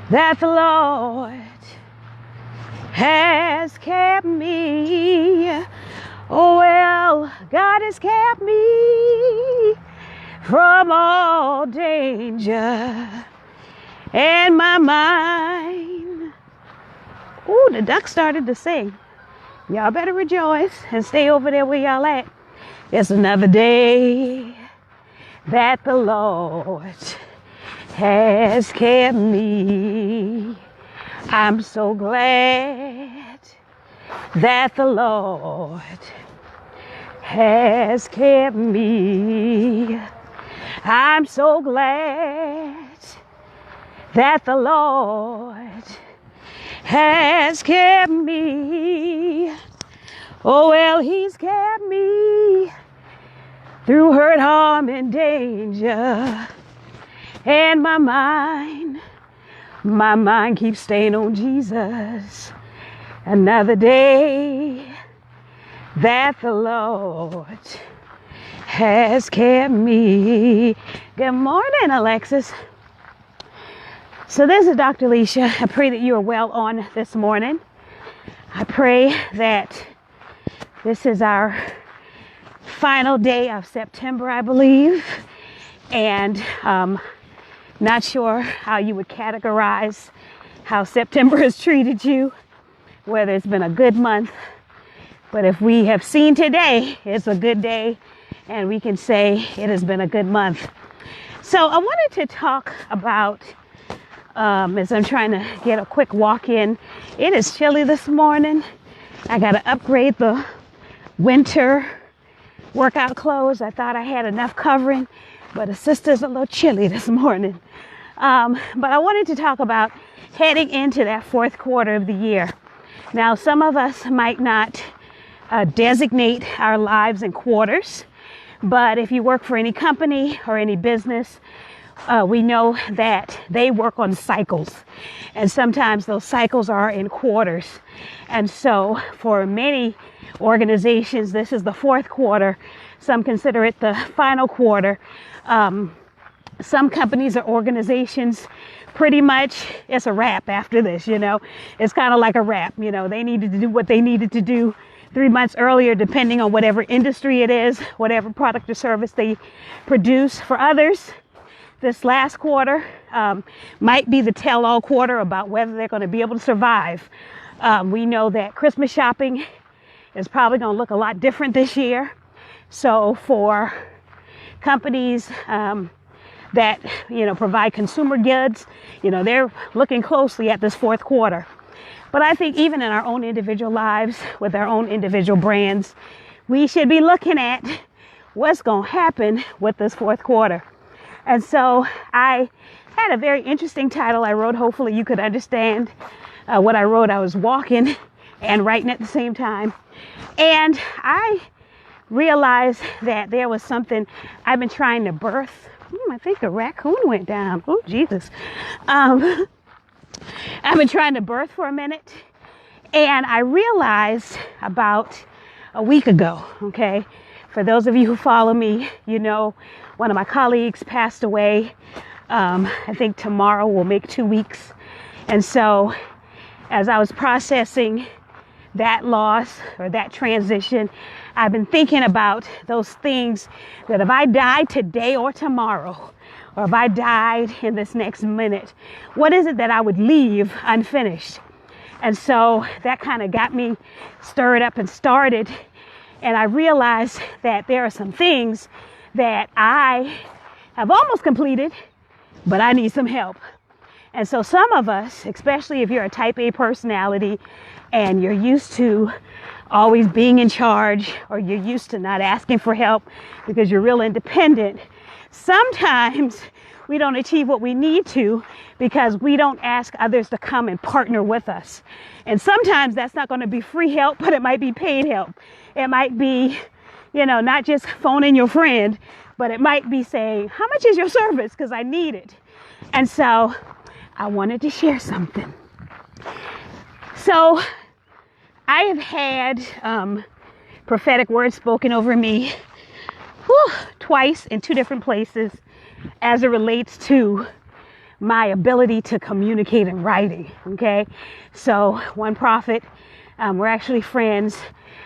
that the Lord has kept me. Oh, well, God has kept me from all danger. And my mind, ooh, the duck started to sing. Y'all better rejoice and stay over there where y'all at. It's another day that the Lord has kept me. I'm so glad that the Lord has kept me. I'm so glad that the Lord has kept me. Oh, well, he's kept me through hurt, harm, and danger. And my mind keeps staying on Jesus. Another day that the Lord has kept me. Good morning, Alexis. So this is Dr. Alicia. I pray that you are well on this morning. I pray that this is our final day of September, I believe. And not sure how you would categorize how September has treated you, whether it's been a good month. But if we have seen today, it's a good day, and we can say it has been a good month. So I wanted to talk about, as I'm trying to get a quick walk in, it is chilly this morning. I got to upgrade the winter workout clothes. I thought I had enough covering, but the sister's a little chilly this morning. But I wanted to talk about heading into that fourth quarter of the year. Now, some of us might not designate our lives in quarters, but if you work for any company or any business, we know that they work on cycles, and sometimes those cycles are in quarters. And so for many organizations, this is the fourth quarter. Some consider it the final quarter. Some companies or organizations, pretty much it's a wrap after this, It's kind of like a wrap, They needed to do what they needed to do 3 months earlier, depending on whatever industry it is, whatever product or service they produce. For others, this last quarter might be the tell-all quarter about whether they're going to be able to survive. We know that Christmas shopping is probably going to look a lot different this year. So for companies that, provide consumer goods, they're looking closely at this fourth quarter. But I think even in our own individual lives, with our own individual brands, we should be looking at what's going to happen with this fourth quarter. And so I had a very interesting title I wrote. Hopefully you could understand what I wrote. I was walking and writing at the same time. And I realized that there was something I've been trying to birth. I think a raccoon went down. Oh, Jesus. I've been trying to birth for a minute. And I realized about a week ago, okay? For those of you who follow me, one of my colleagues passed away. I think tomorrow will make 2 weeks. And so as I was processing that loss or that transition, I've been thinking about those things that if I died today or tomorrow, or if I died in this next minute, what is it that I would leave unfinished? And so that kind of got me stirred up and started. And I realized that there are some things that I have almost completed, but I need some help. And so some of us, especially if you're a type A personality and you're used to always being in charge, or you're used to not asking for help because you're real independent, sometimes we don't achieve what we need to because we don't ask others to come and partner with us. And sometimes that's not going to be free help, but it might be paid help. It might be, not just phoning your friend, but it might be saying, how much is your service? Because I need it. And so I wanted to share something. So I have had prophetic words spoken over me twice in two different places as it relates to my ability to communicate in writing. Okay. So one prophet, we're actually friends.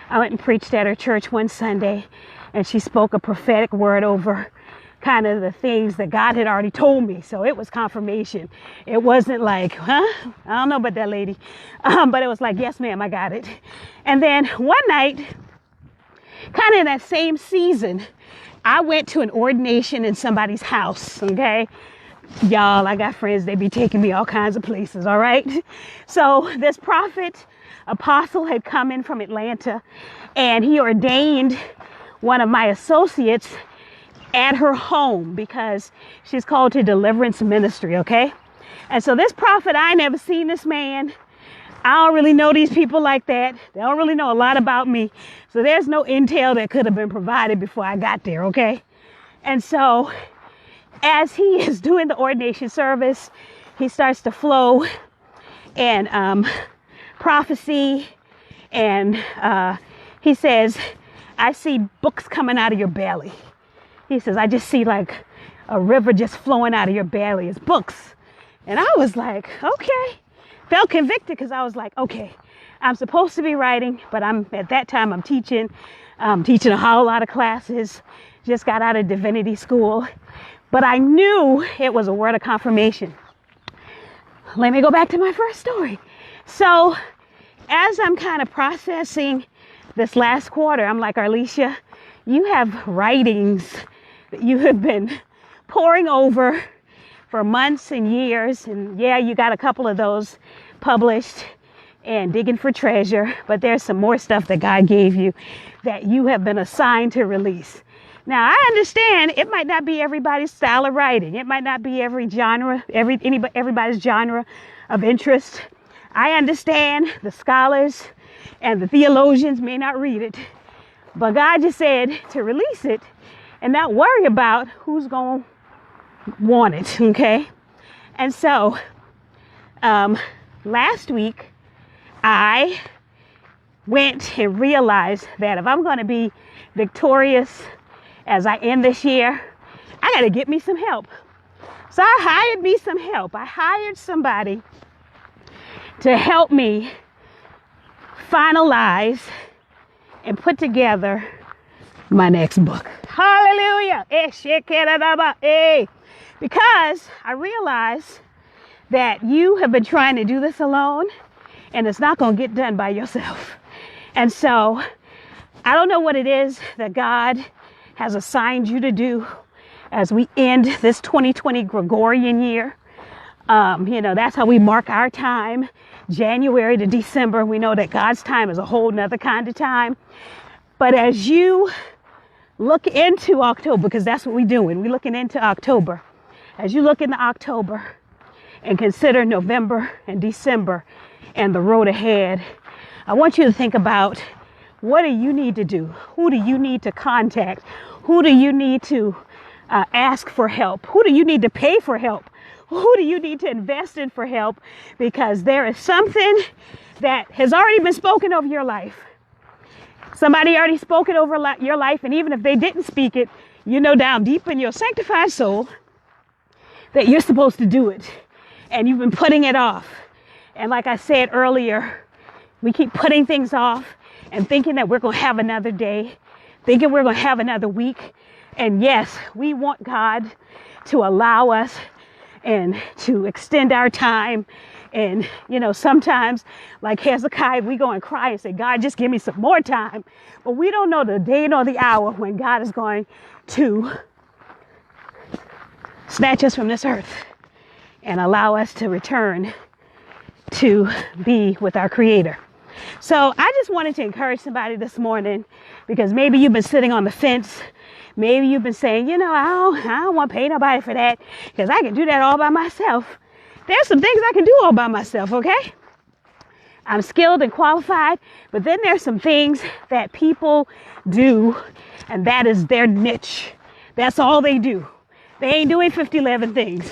I went and preached at her church one Sunday, and she spoke a prophetic word over kind of the things that God had already told me. So it was confirmation. It wasn't like, I don't know about that lady. But it was like, yes, ma'am, I got it. And then one night, kind of in that same season, I went to an ordination in somebody's house. Okay. Y'all, I got friends. They be taking me all kinds of places. All right. So this prophet, apostle, had come in from Atlanta, and he ordained one of my associates at her home because she's called to deliverance ministry. Okay. And so this prophet, I never seen this man. I don't really know these people like that. They don't really know a lot about me. So there's no intel that could have been provided before I got there. Okay. And so as he is doing the ordination service, he starts to flow and prophecy. And he says, I see books coming out of your belly. He says, I just see like a river just flowing out of your belly. It's books. And I was like, okay. Felt convicted because I was like, okay, I'm supposed to be writing, but at that time I'm teaching a whole lot of classes. Just got out of divinity school. But I knew it was a word of confirmation. Let me go back to my first story. So as I'm kind of processing this last quarter, I'm like, Arlesia, you have writings that you have been poring over for months and years. And yeah, you got a couple of those published and digging for treasure, but there's some more stuff that God gave you that you have been assigned to release. Now, I understand it might not be everybody's style of writing. It might not be every genre, everybody's genre of interest. I understand the scholars and the theologians may not read it, but God just said to release it and not worry about who's going to want it, okay? And so, last week, I went and realized that if I'm going to be victorious as I end this year, I got to get me some help. So I hired me some help. I hired somebody to help me finalize and put together my next book. Hallelujah. Because I realized that you have been trying to do this alone and it's not going to get done by yourself. And so I don't know what it is that God has assigned you to do as we end this 2020 Gregorian year. That's how we mark our time, January to December. We know that God's time is a whole nother kind of time. But as you look into October, because that's what we're doing, we're looking into October. As you look into October and consider November and December and the road ahead, I want you to think about, what do you need to do? Who do you need to contact? Who do you need to ask for help? Who do you need to pay for help? Who do you need to invest in for help? Because there is something that has already been spoken over your life. Somebody already spoke it over your life, and even if they didn't speak it, you know down deep in your sanctified soul that you're supposed to do it, and you've been putting it off. And like I said earlier, we keep putting things off and thinking that we're going to have another day, thinking we're going to have another week. And yes, we want God to allow us and to extend our time. And, sometimes like Hezekiah, we go and cry and say, God, just give me some more time. But we don't know the day nor the hour when God is going to snatch us from this earth and allow us to return to be with our Creator. So I just wanted to encourage somebody this morning, because maybe you've been sitting on the fence. Maybe you've been saying, I don't want to pay nobody for that because I can do that all by myself. There's some things I can do all by myself, okay? I'm skilled and qualified, but then there's some things that people do, and that is their niche. That's all they do. They ain't doing 50-11 things.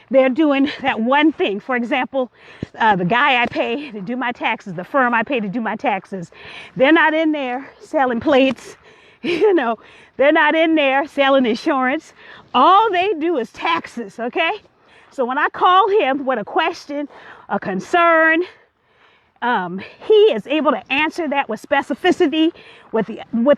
They're doing that one thing. For example, the guy I pay to do my taxes, the firm I pay to do my taxes, they're not in there selling plates. They're not in there selling insurance. All they do is taxes, okay? So when I call him with a question, a concern, he is able to answer that with specificity, with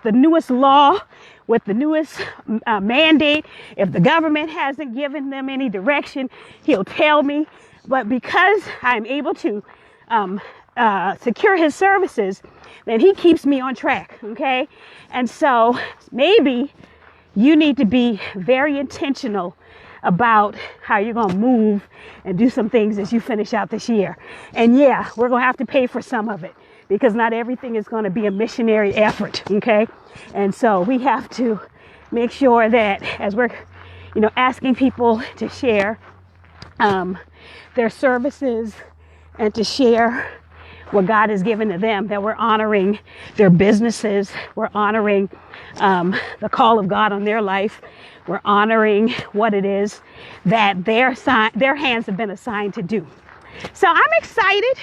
the newest law, with the newest mandate. If the government hasn't given them any direction, he'll tell me. But because I'm able to secure his services, then he keeps me on track, okay? And so maybe you need to be very intentional about how you're going to move and do some things as you finish out this year. And yeah, we're going to have to pay for some of it because not everything is going to be a missionary effort, okay? And so we have to make sure that as we're, asking people to share their services and to share what God has given to them, that we're honoring their businesses, we're honoring the call of God on their life, we're honoring what it is that their hands have been assigned to do. So I'm excited.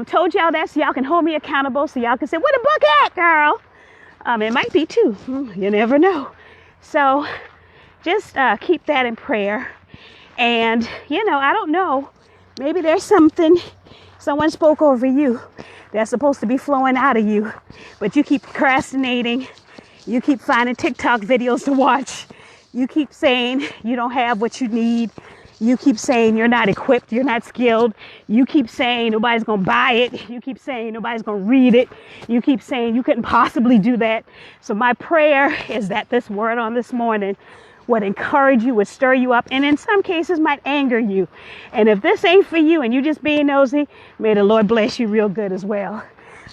Told y'all that so y'all can hold me accountable, so y'all can say, "Where the book at, girl?" It might be too. You never know. So just keep that in prayer. And, I don't know. Maybe there's something someone spoke over you that's supposed to be flowing out of you, but you keep procrastinating. You keep finding TikTok videos to watch. You keep saying you don't have what you need. You keep saying you're not equipped, you're not skilled. You keep saying nobody's going to buy it. You keep saying nobody's going to read it. You keep saying you couldn't possibly do that. So my prayer is that this word on this morning would encourage you, would stir you up, and in some cases might anger you. And if this ain't for you and you just being nosy, may the Lord bless you real good as well.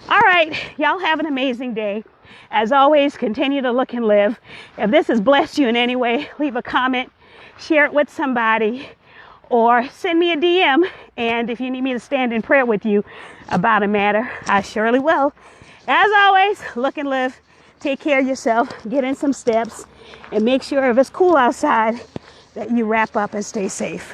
All right, y'all have an amazing day. As always, continue to look and live. If this has blessed you in any way, leave a comment, share it with somebody, or send me a DM. And if you need me to stand in prayer with you about a matter, I surely will. As always, look and live. Take care of yourself, get in some steps, and make sure if it's cool outside that you wrap up and stay safe.